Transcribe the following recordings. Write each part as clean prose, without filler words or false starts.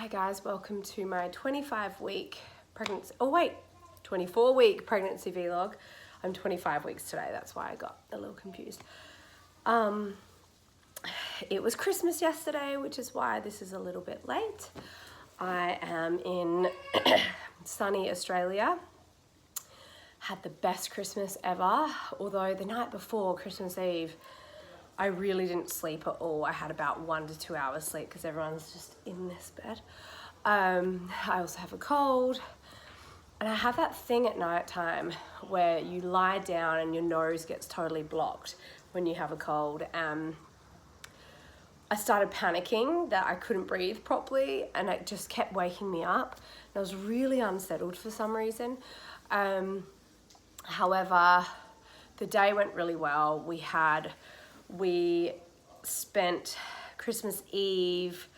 Hi guys, welcome to my 24-week pregnancy vlog. I'm 25 weeks today, that's why I got a little confused. It was Christmas yesterday, which is why this is a little bit late. I am in sunny Australia. Had the best Christmas ever, although the night before Christmas Eve, I really didn't sleep at all. I had about 1 to 2 hours sleep because everyone's just in this bed. I also have a cold, and I have that thing at night time where you lie down and your nose gets totally blocked when you have a cold. I started panicking that I couldn't breathe properly, and it just kept waking me up. And I was really unsettled for some reason. However, the day went really well. We spent Christmas Eve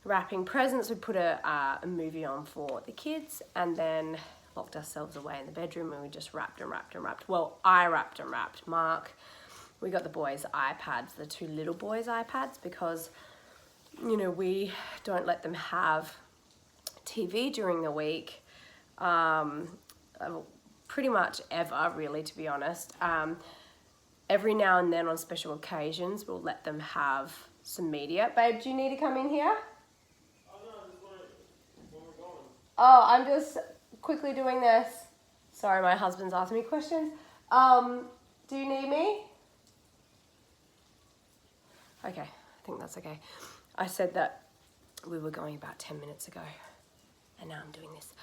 wrapping presents. We put a movie on for the kids and then locked ourselves away in the bedroom, and we just wrapped and wrapped and wrapped. Well, I wrapped and wrapped. Mark, we got the boys' iPads, the 2 little boys' iPads, because, you know, we don't let them have TV during the week, pretty much ever, really, to be honest. Every now and then on special occasions, we'll let them have some media. Babe, do you need to come in here? Oh, no, I just wanted when we're going. Oh, I'm just quickly doing this. Sorry, my husband's asking me questions. Do you need me? Okay, I think that's okay. I said that we were going about 10 minutes ago, and now I'm doing this.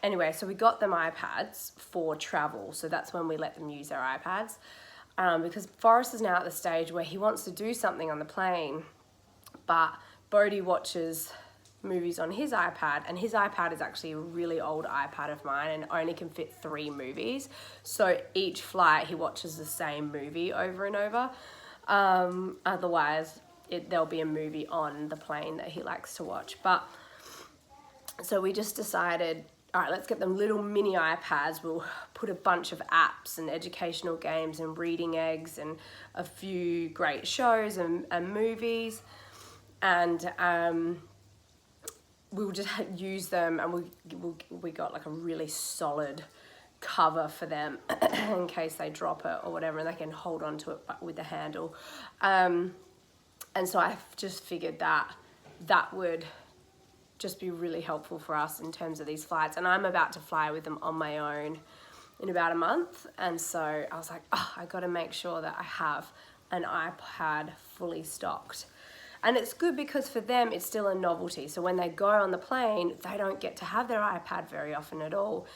Anyway, so we got them iPads for travel, so that's when we let them use their iPads. Because Forrest is now at the stage where he wants to do something on the plane, but Bodhi watches movies on his iPad, and his iPad is actually a really old iPad of mine and only can fit 3 movies. So each flight he watches the same movie over and over. Otherwise, there'll be a movie on the plane that he likes to watch. But so we just decided, all right, let's get them little mini iPads. We'll put a bunch of apps and educational games and reading eggs and a few great shows and movies. And we'll just use them, and we got like a really solid cover for them in case they drop it or whatever, and they can hold on to it with the handle. And so I've just figured that would just be really helpful for us in terms of these flights. And I'm about to fly with them on my own in about a month, and so I was like, oh, I got to make sure that I have an iPad fully stocked. And it's good because for them it's still a novelty, so when they go on the plane they don't get to have their iPad very often at all.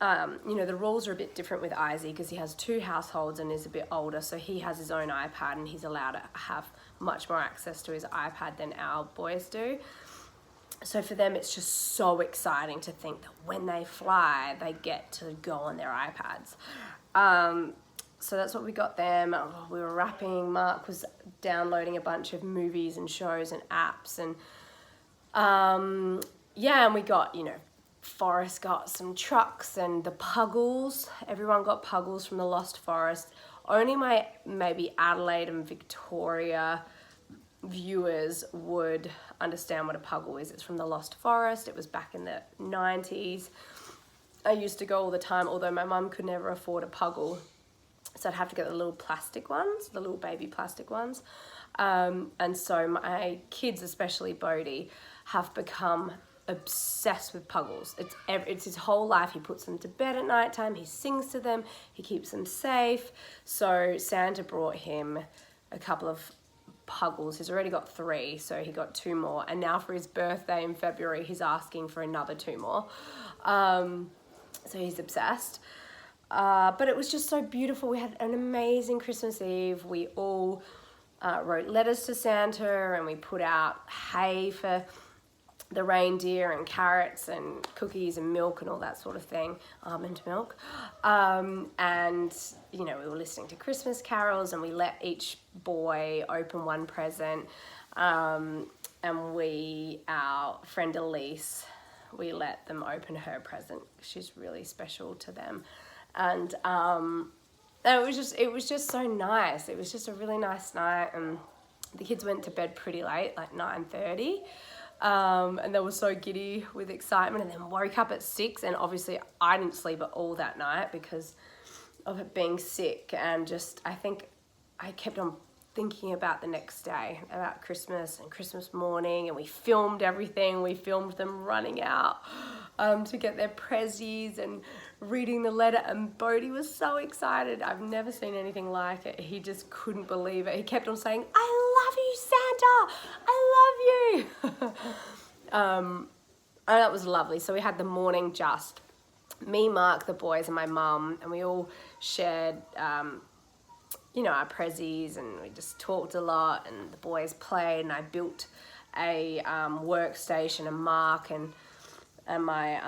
You know, the rules are a bit different with Izzy because he has 2 households and is a bit older, so he has his own iPad and he's allowed to have much more access to his iPad than our boys do. So for them, it's just so exciting to think that when they fly, they get to go on their iPads. So that's what we got them. We were wrapping. Mark was downloading a bunch of movies and shows and apps. And yeah, and we got, you know, Forrest got some trucks and the Puggles. Everyone got Puggles from the Lost Forest. Only my maybe Adelaide and Victoria viewers would understand what a Puggle is. It's from the Lost Forest. It was back in the 90s. I used to go all the time, although my mum could never afford a Puggle, so I'd have to get the little plastic ones, the little baby plastic ones. And so my kids, especially Bodhi, have become obsessed with Puggles. It's his whole life. He puts them to bed at night time, he sings to them, he keeps them safe. So Santa brought him a couple of Puggles. He's already got 3, so he got 2 more, and now for his birthday in February he's asking for another 2 more. So he's obsessed. But it was just so beautiful. We had an amazing Christmas Eve. We all wrote letters to Santa, and we put out hay for the reindeer and carrots and cookies and milk and all that sort of thing, almond milk. And, you know, we were listening to Christmas carols, and we let each boy open 1 present. And our friend Elise, we let them open her present. She's really special to them. And it was just so nice. It was just a really nice night, and the kids went to bed pretty late, like 9:30. And they were so giddy with excitement, and then woke up at 6, and obviously I didn't sleep at all that night because of it being sick, and just I think I kept on thinking about the next day, about Christmas and Christmas morning, and we filmed everything. We filmed them running out to get their prezzies and reading the letter, and Bodhi was so excited. I've never seen anything like it. He just couldn't believe it. He kept on saying, "I love you, Santa! I love you!" And that was lovely. So we had the morning just me, Mark, the boys, and my mum, and we all shared our prezzies, and we just talked a lot, and the boys played, and I built a workstation, and Mark and my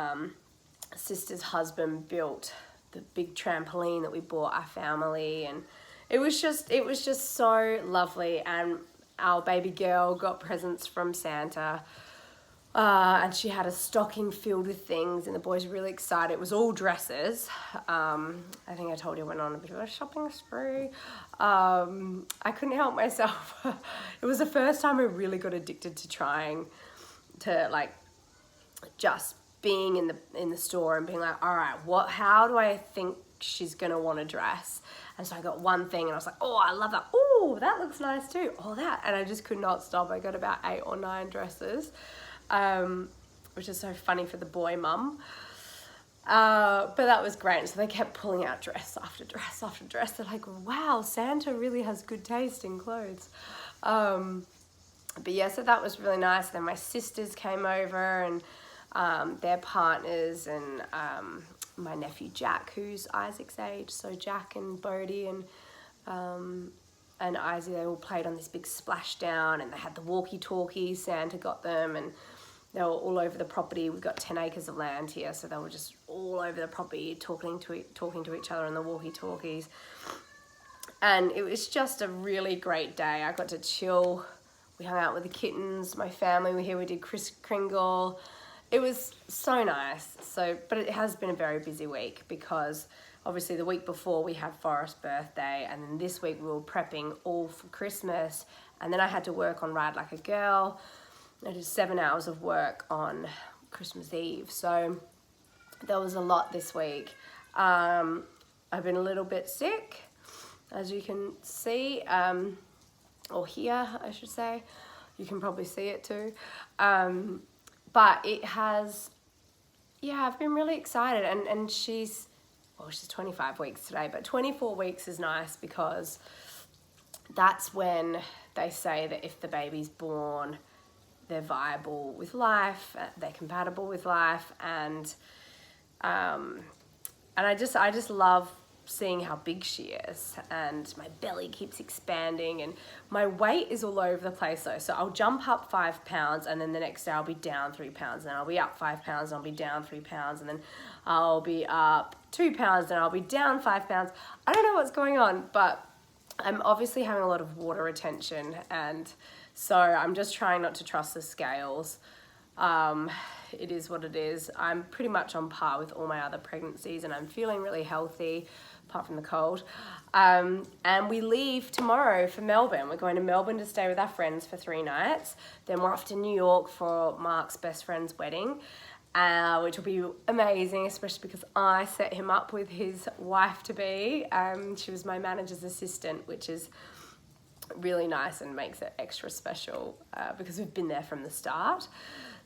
sister's husband built the big trampoline that we bought our family, and it was just so lovely. And our baby girl got presents from Santa, and she had a stocking filled with things, and the boys were really excited. It was all dresses. I think I told you I went on a bit of a shopping spree. I couldn't help myself. It was the first time I really got addicted to trying to, like, just being in the store and being like, all right, how do I think she's gonna want to dress? And so I got one thing, and I was like, oh, I love that. Oh, that looks nice too. Oh, that. And I just could not stop. I got about 8 or 9 dresses. Which is so funny for the boy mum. But that was great. So they kept pulling out dress after dress after dress. They're like, wow, Santa really has good taste in clothes. But yeah, so that was really nice. Then my sisters came over, and their partners, and my nephew Jack, who's Isaac's age. So Jack and Bodhi and Isaac, they all played on this big splashdown, and they had the walkie-talkies. Santa got them, and they were all over the property. We've got 10 acres of land here, so they were just all over the property talking to each other on the walkie-talkies. And it was just a really great day. I got to chill. We hung out with the kittens. My family were here. We did Kris Kringle. It was so nice. But it has been a very busy week because obviously the week before we had Forrest's birthday, and then this week we were prepping all for Christmas, and then I had to work on Ride Like a Girl. I did 7 hours of work on Christmas Eve, so there was a lot this week. I've been a little bit sick, as you can see, or hear, I should say. You can probably see it too. But it has, I've been really excited, and she's 25 weeks today, but 24 weeks is nice because that's when they say that if the baby's born, they're viable with life, they're compatible with life, and I just love seeing how big she is, and my belly keeps expanding, and my weight is all over the place though. So I'll jump up 5 pounds, and then the next day I'll be down 3 pounds, and then I'll be up 5 pounds, and I'll be down 3 pounds, and then I'll be up 2 pounds, and I'll be down 5 pounds. I don't know what's going on, but I'm obviously having a lot of water retention, and so I'm just trying not to trust the scales. It is what it is. I'm pretty much on par with all my other pregnancies, and I'm feeling really healthy, apart from the cold. And we leave tomorrow for Melbourne. We're going to Melbourne to stay with our friends for 3 nights. Then we're off to New York for Mark's best friend's wedding, which will be amazing, especially because I set him up with his wife-to-be. She was my manager's assistant, which is really nice and makes it extra special because we've been there from the start.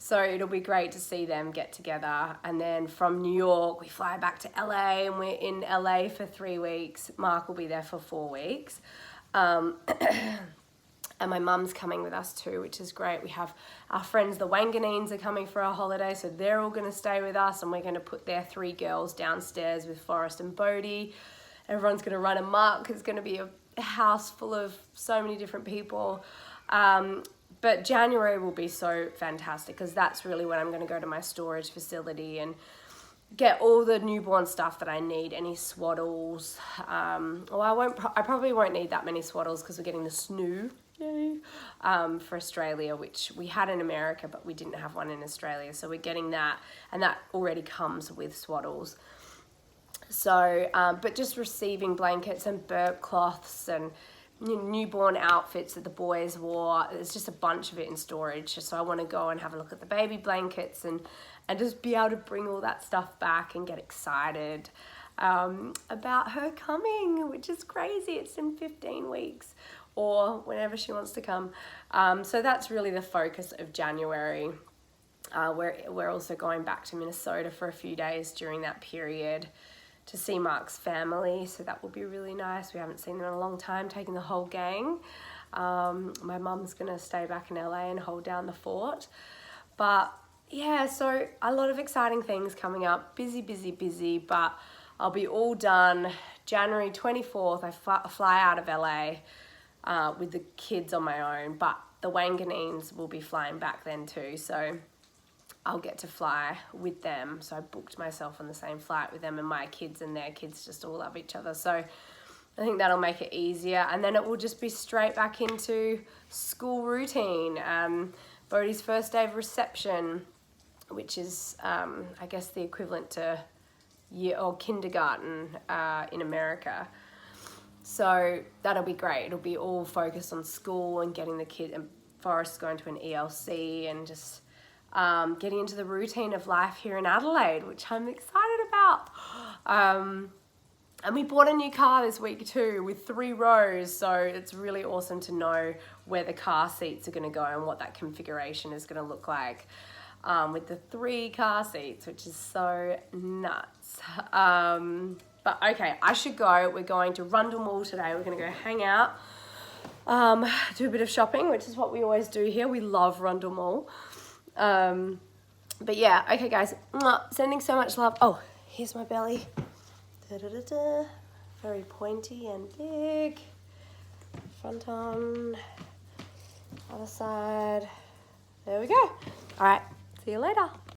So it'll be great to see them get together. And then from New York, we fly back to LA, and we're in LA for 3 weeks. Mark will be there for 4 weeks. And my mum's coming with us too, which is great. We have our friends, the Wanganines, are coming for our holiday, so they're all going to stay with us, and we're going to put their 3 girls downstairs with Forrest and Bodhi. Everyone's going to run amok. It's going to be a house full of so many different people. But January will be so fantastic because that's really when I'm going to go to my storage facility and get all the newborn stuff that I need, any swaddles. I probably won't need that many swaddles because we're getting the snoo, yay, for Australia, which we had in America, but we didn't have one in Australia. So we're getting that, and that already comes with swaddles. So, but just receiving blankets and burp cloths and newborn outfits that the boys wore. There's just a bunch of it in storage. So I want to go and have a look at the baby blankets and just be able to bring all that stuff back and get excited about her coming, which is crazy. It's in 15 weeks or whenever she wants to come. So that's really the focus of January. We're also going back to Minnesota for a few days during that period to see Mark's family, so that will be really nice. We haven't seen them in a long time, taking the whole gang. My mum's gonna stay back in LA and hold down the fort. But yeah, so a lot of exciting things coming up. Busy, but I'll be all done. January 24th, I fly out of LA with the kids on my own, but the Wanganines will be flying back then too, so I'll get to fly with them. So I booked myself on the same flight with them, and my kids and their kids just all love each other. So I think that'll make it easier. And then it will just be straight back into school routine. Bodhi's first day of reception, which is, I guess, the equivalent to year or kindergarten in America. So that'll be great. It'll be all focused on school and getting the kid, and Forrest going to an ELC, and just getting into the routine of life here in Adelaide, which I'm excited about. And we bought a new car this week too with 3 rows, so it's really awesome to know where the car seats are going to go and what that configuration is going to look like with the 3 car seats, which is so nuts. But okay, I should go. We're going to Rundle Mall today. We're going to go hang out, do a bit of shopping, which is what we always do here. We love Rundle Mall. But yeah, okay guys, sending so much love. Oh, here's my belly. Da-da-da-da. Very pointy and big. Front on, other side. There we go. All right, see you later.